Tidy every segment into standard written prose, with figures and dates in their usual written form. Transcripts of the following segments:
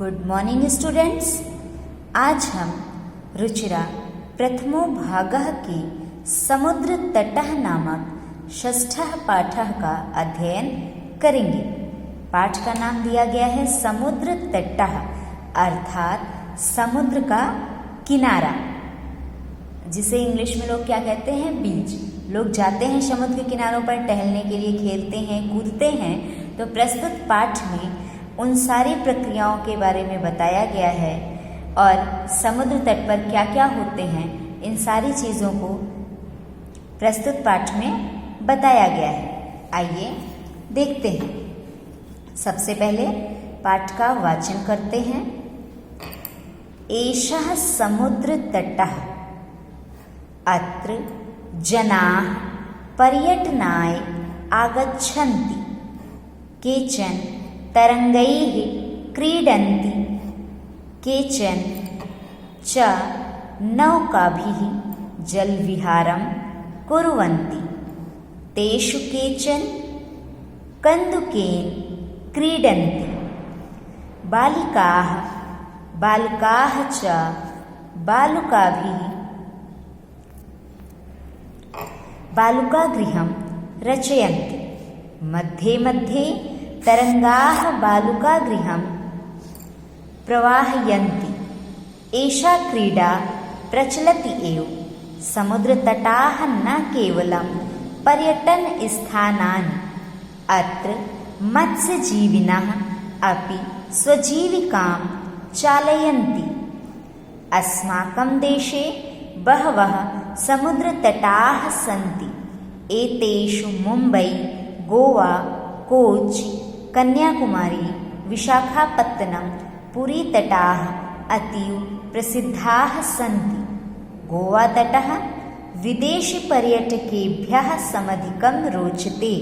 Good morning students. आज हम रुचिरा प्रथमो भागः के समुद्र तटः नामक षष्ठः पाठः का अध्ययन करेंगे। पाठ का नाम दिया गया है समुद्र तटः, अर्थात समुद्र का किनारा, जिसे इंग्लिश में लोग क्या कहते हैं, बीच। लोग जाते हैं समुद्र के किनारों पर टहलने के लिए, खेलते हैं, कूदते हैं। तो प्रस्तुत पाठ में उन सारी प्रक्रियाओं के बारे में बताया गया है और समुद्र तट पर क्या क्या होते हैं, इन सारी चीज़ों को प्रस्तुत पाठ में बताया गया है। आइए देखते हैं। सबसे पहले पाठ का वाचन करते हैं। एषः समुद्र तटः, अत्र जनाः पर्यटनाय आगच्छन्ति, केचन तरंगैः क्रीडन्ति, केचन च नौकाभिः जलविहारं कुर्वन्ति, तेषु केचन कन्दुकेन क्रीडन्ति, बालिकाः बालकाः च बालुकाभिः बालुकागृहं रचयन्ति, मध्ये मध्ये तरंगाः बालुकागृहं प्रवाहयन्ति। एषा क्रीडा प्रचलति एव। समुद्रतटाः न केवलं पर्यटनस्थानानि, अत्र मत्स्यजीविनः अपि स्वजीविकां चालयन्ति। अस्माकं देशे बहवः समुद्रतटाः सन्ति। एतेषु मुम्बै, गोवा, कोच्चि, कन्याकुमारी, विशाखापत्तनम, पुरी तटाः अतीव प्रसिद्धाः सन्ति। गोवा तटः विदेशीपर्यटकेभ्यः समधिकं रोचते।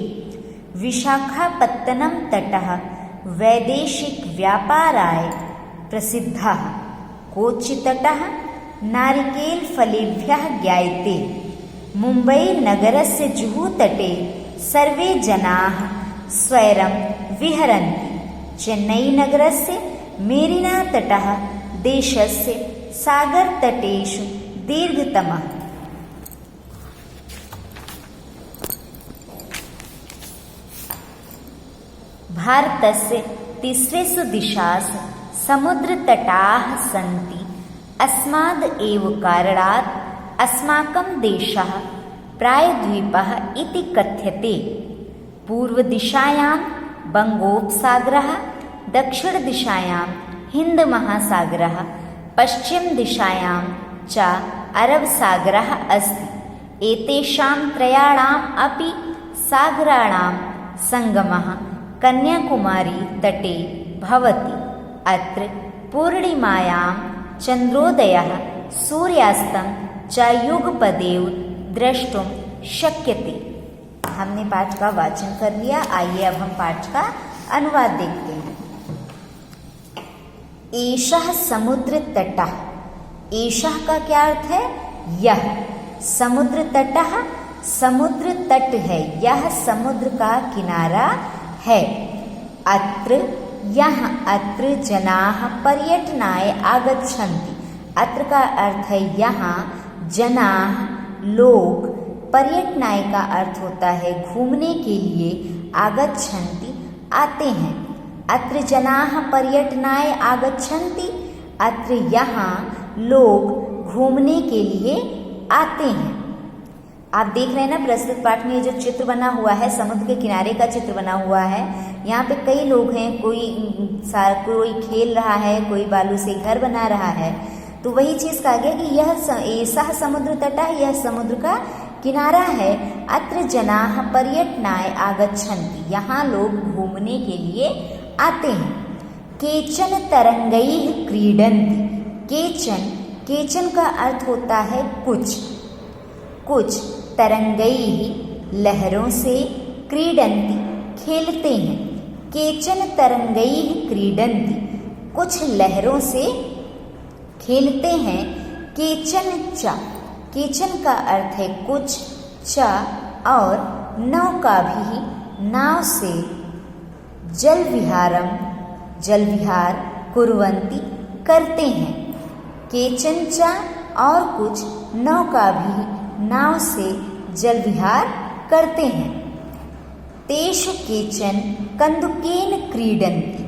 विशाखापत्तनम तटः वैदेशिकव्यापाराय प्रसिद्धः। कोच्चि तटः नारिकेलफलेभ्यः ज्ञायते। मुम्बै नगरस्य जुहू तटे सर्वे जनाः स्वैरं विहरन्ति। चेन्नई नगरस्य मेरिना तटः देशस्य सागरतटेषु दीर्घतमः। भारतस्य तिस्रेषु दिशासु समुद्रतटाः सन्ति। अस्माद् एव कारणात् अस्माकं देशः प्रायद्वीपः इति कथ्यते। पूर्वदिशायां बंगोपसागरः, दक्षिणदिशायां हिन्दमहासागरः, पश्चिमदिशायां च अरबसागरः अस्ति। एतेषां त्रयाणाम् अपि सागराणां संगमः कन्याकुमारी तटे भवति। अत्र पूर्णिमायां चन्द्रोदयः सूर्यास्तं च युगपदेव द्रष्टुं शक्यते। हमने पाठ का वाचन कर लिया। आइए अब हम पाठ का अनुवाद देखते हैं। एषः समुद्र तटः। एषः का क्या अर्थ है? यह। समुद्र तटः समुद्र तट है, यह समुद्र का किनारा है। अत्र यहाँ, अत्र जनाः पर्यटनाय आगच्छन्ति। अत्र का अर्थ है यहाँ, जनाः लोग, पर्यटनाय का अर्थ होता है घूमने के लिए, आगच्छन्ति आते हैं। अत्र जनाः पर्यटनाय आगच्छन्ति, अत्र यहाँ लोग घूमने के लिए आते हैं। आप देख रहे हैं ना प्रस्तुत पाठ में ये जो चित्र बना हुआ है, समुद्र के किनारे का चित्र बना हुआ है। यहाँ पे कई लोग हैं, कोई खेल रहा है, कोई बालू से घर बना रहा है। तो वही चीज कहा गया कि यह एषः समुद्र तटः, यह समुद्र का किनारा है। अत्र जनाः पर्यटनाय आगच्छन्ति, यहाँ लोग घूमने के लिए आते हैं। केचन तरंगैः क्रीडन्ति। केचन, केचन का अर्थ होता है कुछ, कुछ तरंगैः लहरों से, क्रीडन्ति खेलते हैं। केचन तरंगैः क्रीडन्ति, कुछ लहरों से खेलते हैं। केचन च, केचन का अर्थ है कुछ, च और नौका भी, नाव से, जल विहार कुर्वन्ति करते हैं, केचन च और कुछ नौका भी नाव से जल विहार करते हैं। तेषु केचन कंदुकेन क्रीडन्ति,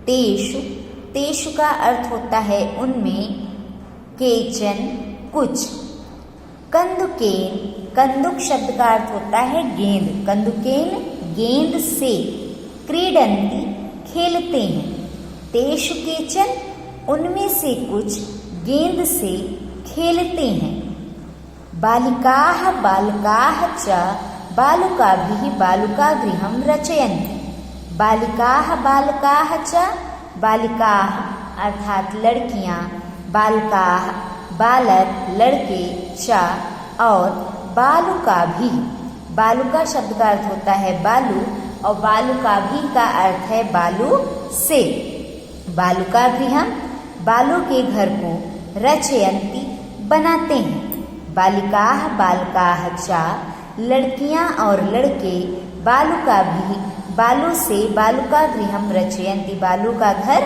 तेषु, तेषु का अर्थ होता है उनमें, केचन कुछ, कंदुकेन, कंदुक शब्द का अर्थ होता है गेंद, कंदुकेन गेंद से, क्रीडन्ति खेलते हैं, तेषु केचन उनमें से कुछ गेंद से खेलते हैं। बालिकाः बालकाः च बालुकाभिः बालुकागृहं रचयन्ति, बालिकाः बालकाः च, बालिकाः अर्थात लड़कियां, बालकाः बालक लड़के, च और बालुकाभिः, बालुका शब्द का अर्थ होता है बालू और बालुकाभिः का अर्थ है बालू से। बालुकागृहं बालू के घर को, रचयन्ति बनाते हैं, बालिकाः बालकाः च लड़कियां और लड़के, बालुकाभिः बालू से बालुकागृहं रचयन्ति बालू का घर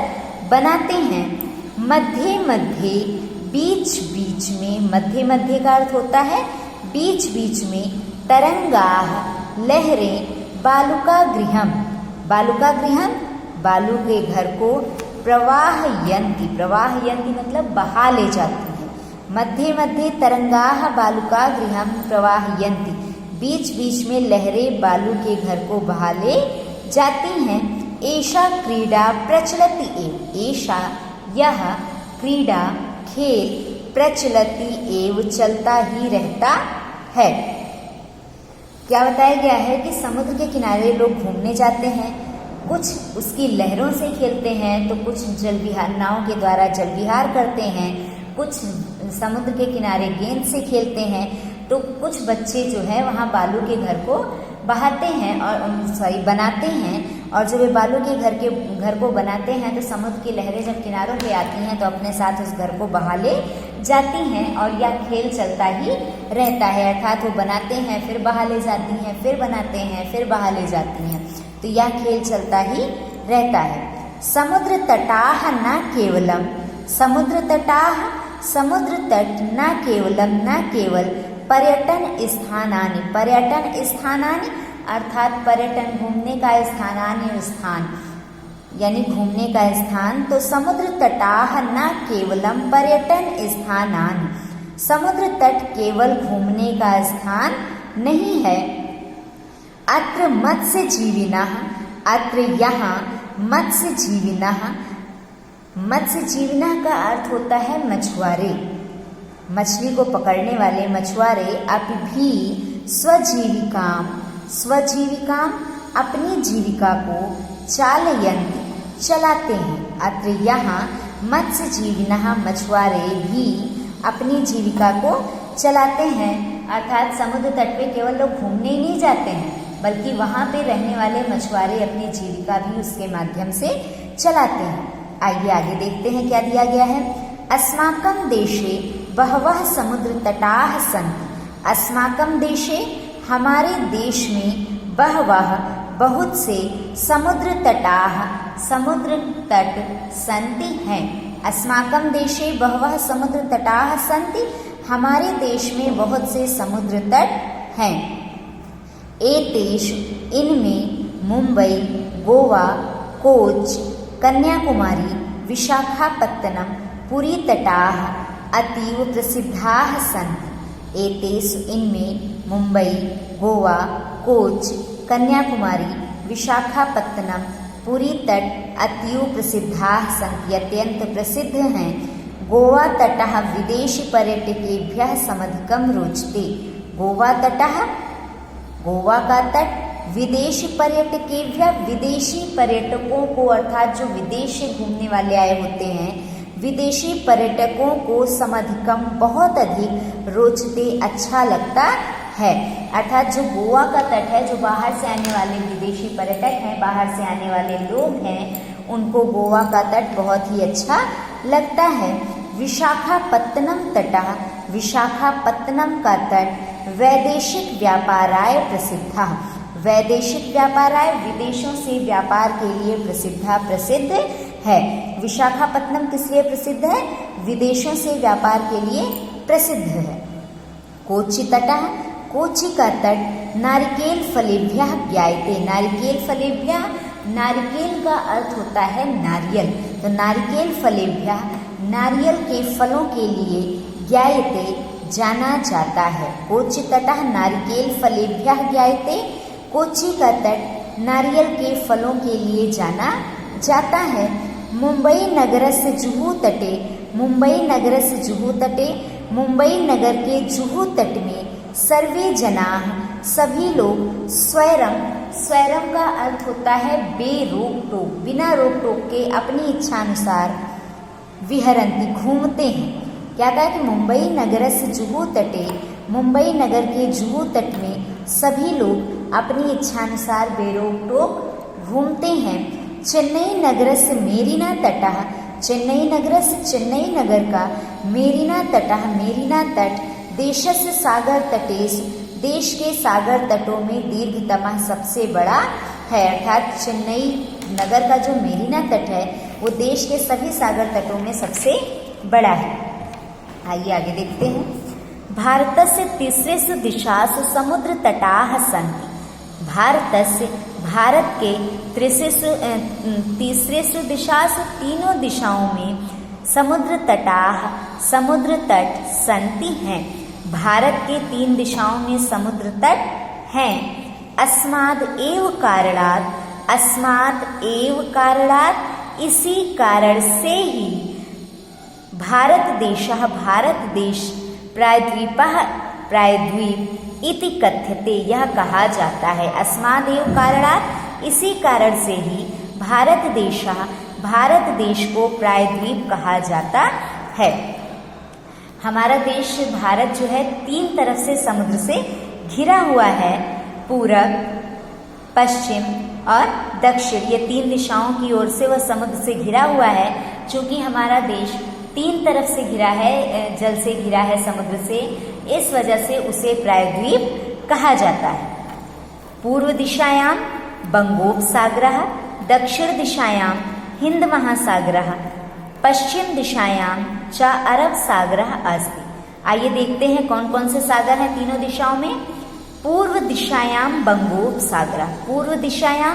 बनाते हैं। मध्ये मध्ये बीच बीच में, मध्य मध्य का अर्थ होता है बीच बीच में, तरंगाः लहरें, बालुकागृहं, बालुकागृहं बालू के घर को, प्रवाहयन्ति, प्रवाहयन्ति मतलब बहा ले जाती है, मध्ये मध्ये तरंगाः बालुकागृहं प्रवाहयन्ति, बीच बीच में लहरें बालू के घर को बहा ले जाती हैं। एषा क्रीडा प्रचलति एव, एषा यह क्रीडा खेल प्रचलति एव चलता ही रहता है। क्या बताया गया है कि समुद्र के किनारे लोग घूमने जाते हैं, कुछ उसकी लहरों से खेलते हैं, तो कुछ जल विहार, नाव के द्वारा जल विहार करते हैं, कुछ समुद्र के किनारे गेंद से खेलते हैं, तो कुछ बच्चे जो है वहाँ बालू के घर को बहाते हैं और बनाते हैं, और जब वे बालू के घर को बनाते हैं तो समुद्र की लहरें जब किनारों पे आती हैं तो अपने साथ उस घर को बहा ले जाती हैं, और यह खेल चलता ही रहता है, अर्थात वो बनाते हैं फिर बहा ले जाती हैं, फिर बनाते हैं फिर बहा ले जाती हैं, तो यह खेल चलता ही रहता है। समुद्र तटाः न केवलम, समुद्र तटाः समुद्र तट, न केवलम न केवल, पर्यटन स्थानानि, पर्यटन स्थानानि अर्थात पर्यटन घूमने का स्थानानि स्थान, यानी घूमने का स्थान, तो समुद्र तटाः न केवलम पर्यटन स्थानानि, समुद्र तट केवल घूमने का स्थान नहीं है। अत्र मत्स्यजीविनः, अत्र यहाँ मत्स्यजीविनः, मत्स्यजीविनः का अर्थ होता है मछुआरे, मछली को पकड़ने वाले मछुआरे, अभी स्वजीविकाम, स्वजीविकाम अपनी जीविका को, चालयन्ति चलाते हैं, अत्र यहाँ मत्स्यजीविनः मछुआरे भी अपनी जीविका को चलाते हैं, अर्थात समुद्र तट पे केवल लोग घूमने ही नहीं जाते हैं बल्कि वहाँ पे रहने वाले मछुआरे अपनी जीविका भी उसके माध्यम से चलाते हैं। आइए आगे देखते हैं क्या दिया गया है। अस्माकं देशे बहवः समुद्र तटाः सन्ति, अस्माकं देशे हमारे देश में बहवः बहुत से समुद्र तटाः समुद्र तट सन्ति हैं, अस्माकं देशे बहवः समुद्र तटाः सन्ति हमारे देश में बहुत से समुद्र तट हैं। एतेषु इनमें मुंबई, गोवा, कोच, कन्याकुमारी, विशाखापत्तनम, पुरी तटाः अतीव प्रसिद्धाः सन्ति। एतेषु इनमें मुंबई, गोवा, कोच, कन्याकुमारी, विशाखापत्तनम, पुरी तट अतीव प्रसिद्धाः सन्ति, अत्यंत प्रसिद्ध हैं। गोवा तटः विदेशी पर्यटकेभ्यः समधिकं रोचते। गोवा तटः, गोवा का तट, विदेशी पर्यटकेभ्यः विदेशी पर्यटकों को, अर्थात जो विदेश से घूमने वाले आए होते हैं, विदेशी पर्यटकों को समधिकम बहुत अधिक, रोचते अच्छा लगता है, अर्थात जो गोवा का तट है, जो बाहर से आने वाले विदेशी पर्यटक हैं, बाहर से आने वाले लोग हैं, उनको गोवा का तट बहुत ही अच्छा लगता है। विशाखापत्तनम तटः, विशाखापत्तनम का तट वैदेशिक व्यापाराय प्रसिद्धा, वैदेशिक व्यापाराय विदेशों से व्यापार के लिए प्रसिद्ध है। विशाखापत्तनम किस लिए प्रसिद्ध है? विदेशों से व्यापार के लिए प्रसिद्ध है। कोच्चि तटः, कोच्चि का तट नारिकेल फलेभ्यः ज्ञायते। नारिकेल फलेभ्यः, नारिकेल का अर्थ होता है नारियल, तो नारिकेल फलेभ्यः नारियल के फलों के लिए ज्ञायते जाना जाता है। कोच्चि तटः नारिकेल फलेभ्यः ज्ञायते। कोच्चि का तट नारियल के फलों के लिए जाना जाता है। मुंबई नगरस्य जुहू तटे, मुंबई नगरस्य जुहू तटे, मुंबई नगर के जुहू तट में सर्वे जनाः सभी लोग स्वैरम, स्वैरम का अर्थ होता है बेरोक टोक, बिना रोक टोक के अपनी इच्छानुसार विहरंती घूमते हैं। क्या कहा कि मुंबई नगरस्य जुहू तटे, मुंबई नगर के जुहू तट में सभी लोग अपनी इच्छानुसार बेरोक टोक घूमते हैं। चेन्नई नगरस्य मेरीना तटः, चेन्नई नगरस्य चेन्नई नगर का मेरीना तटः, मेरीना तट देशस्य सागर तटेषु, देश के सागर तटों में दीर्घतमः सबसे बड़ा है। अर्थात चेन्नई नगर का जो मेरीना तट है वो देश के सभी सागर तटों में सबसे बड़ा है। आइए आगे देखते हैं। भारतस्य तीसरेषु दिशासु समुद्र तटाः सन्ति। भारतस्य, भारत के तीसरेषु दिशासु तीनों दिशाओं में समुद्र तटाः, समुद्र तट सन्ति हैं। भारत के 3 दिशाओं में समुद्र तट हैं। अस्माद् एव कारणात्, अस्मात् एव कारणात् इसी कारण से ही भारत देशः, भारत देश प्रायद्वीपः, प्रायद्वीप इति कथ्यते, यह कहा जाता है। अस्माद् एव कारणात् इसी कारण से ही भारत देशः, भारत देश को प्रायद्वीप कहा जाता है। हमारा देश भारत जो है 3 तरफ से समुद्र से घिरा हुआ है, पूरब, पश्चिम और दक्षिण, ये 3 दिशाओं की ओर से वह समुद्र से घिरा हुआ है। चूंकि हमारा देश 3 तरफ से घिरा है, जल से घिरा है, समुद्र से, इस वजह से उसे प्रायद्वीप कहा जाता है। पूर्व दिशायां बंगोपसागरः, दक्षिण दिशायां हिंद महासागरः, पश्चिम दिशायां च अरब सागरः अस्ति। आइए देखते हैं कौन कौन से सागर हैं तीनों दिशाओं में। पूर्व दिशायां बंगोपसागरः, पूर्व दिशायां,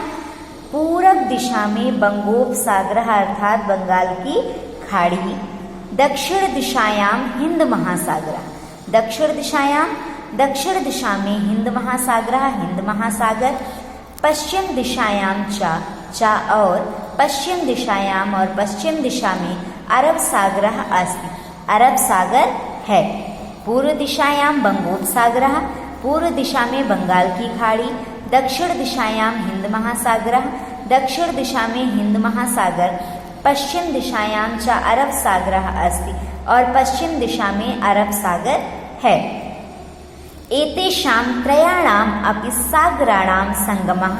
पूरब दिशा में बंगोपसागरः अर्थात बंगाल की खाड़ी। दक्षिण दिशायां हिंद महासागरः, दक्षिण दिशायां, दक्षिण दिशा में हिंद महासागरः, हिंद महासागर। पश्चिम दिशायां च और पश्चिम दिशायां और पश्चिम दिशा में अरब सागरः अस्ति, अरब सागर है। पूर्व दिशायां बंगोपसागरः, पूर्व दिशा में बंगाल की खाड़ी। दक्षिण दिशायां हिंद महासागरः, दक्षिण दिशा में हिंद महासागर। पश्चिम दिशायां च अरब सागरः अस्ति और पश्चिम दिशा में अरब सागर है। एतेषां त्रयाणाम् अपि सागराणां संगमः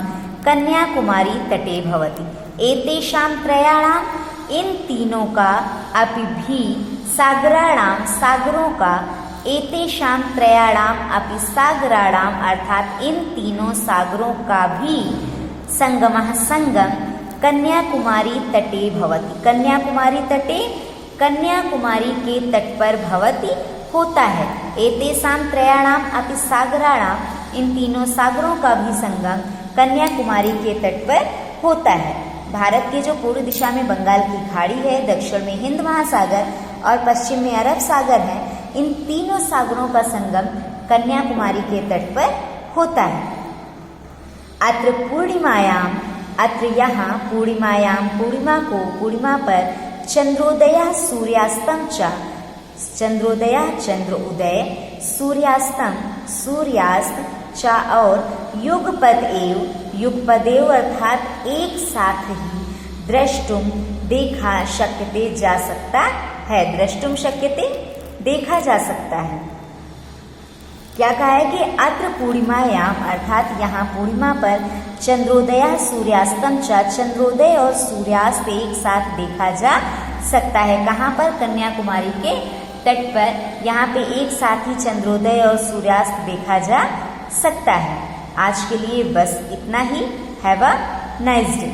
कन्याकुमारी तटे भवति। एतेषां त्रयाणां, इन तीनों का, अपि भी, सागराणां, सागरों का, एतेषां त्रयाणां अपि सागराणां अर्थात इन तीनों सागरों का भी संगमः, संगम कन्याकुमारी तटे भवति। कन्याकुमारी तटे, कन्याकुमारी के तट पर भवति होता है। एतेषां त्रयाणां अपि सागराणां, इन तीनों सागरों का भी संगम कन्याकुमारी के तट पर होता है। भारत के जो पूर्व दिशा में बंगाल की खाड़ी है, दक्षिण में हिंद महासागर और पश्चिम में अरब सागर है, इन तीनों सागरों का संगम कन्याकुमारी के तट पर होता है। अत्र पूर्णिमायाम, अत्र यहाँ पूर्णिमायां, पूर्णिमा को, पूर्णिमा पर चंद्रोदय सूर्यास्तम च, चंद्रोदय चंद्र उदय, सूर्यास्तम सूर्यास्त च और युगपद एव, युगपदेव अर्थात एक साथ ही द्रष्टुम देखा शक्यते जा सकता है। द्रष्टुम शक्यते देखा जा सकता है। क्या कहा है कि अत्र पूर्णिमायाम अर्थात यहाँ पूर्णिमा पर चंद्रोदय सूर्यास्तम च, चंद्रोदय और सूर्यास्त एक साथ देखा जा सकता है। कहाँ पर? कन्याकुमारी के तट पर। यहाँ पे एक साथ ही चंद्रोदय और सूर्यास्त देखा जा सकता है। आज के लिए बस इतना ही। Have a nice day.